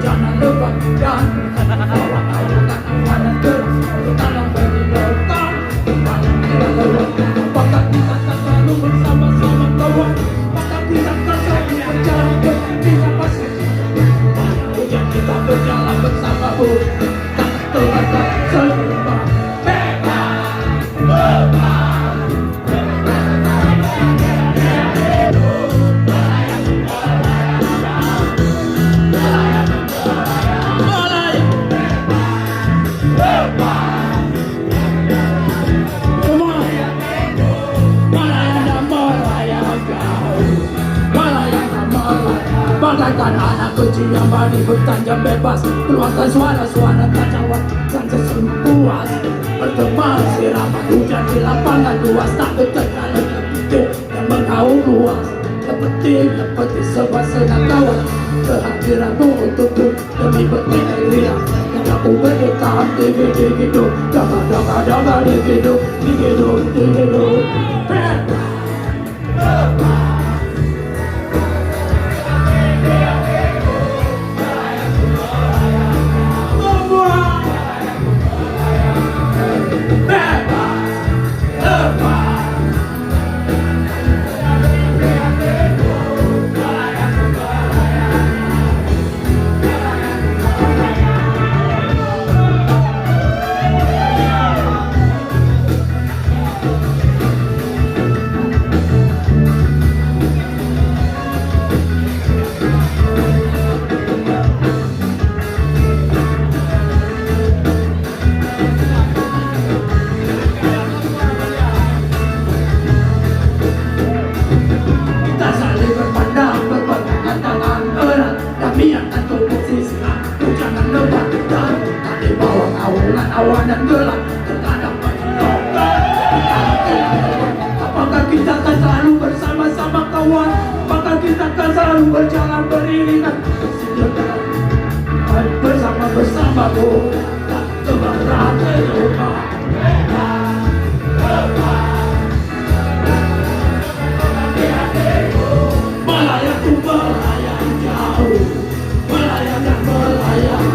Jangan lupa dan bawa kawanan awanan tanam bagi lautan. Apakah kita tak selalu bersama-sama kawan? Apakah kita tak selalu berjalan bersama pasir? Hujan kita berjalan bersama tak terasa serba bebas, bebas. Bagaikan anak kecil yang berani bertanya bebas, keluarkan suara-suara kacauan dan seseru puas. Berteman siraman hujan di lapangan luas, tak ketegangan begitu yang menggaung luas. Seperti sebuah senang kawan, kehadiranmu untukku demi berteriak. Dan aku berdekat di hidup, dapat di hidup. Awanan gelap terkadang menyilaukan. Apakah kita akan selalu bersama-sama kawan? Apakah kita akan selalu berjalan beriringan? Bersama-bersamamu tak terbang terluka. Melayang ku melayang jauh, melayang dan melayang.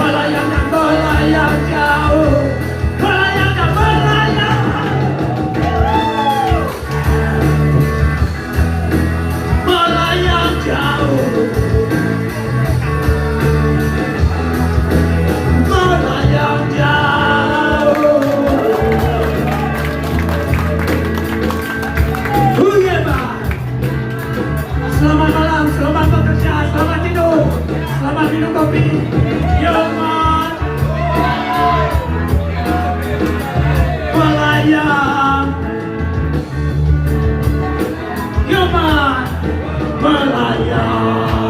Melayang dan melayang jauh, melayang dan melayang. Melayang jauh, melayang jauh. Selamat malam, selamat bekerja, selamat tidur, selamat minum kopi. Melayang, melayang.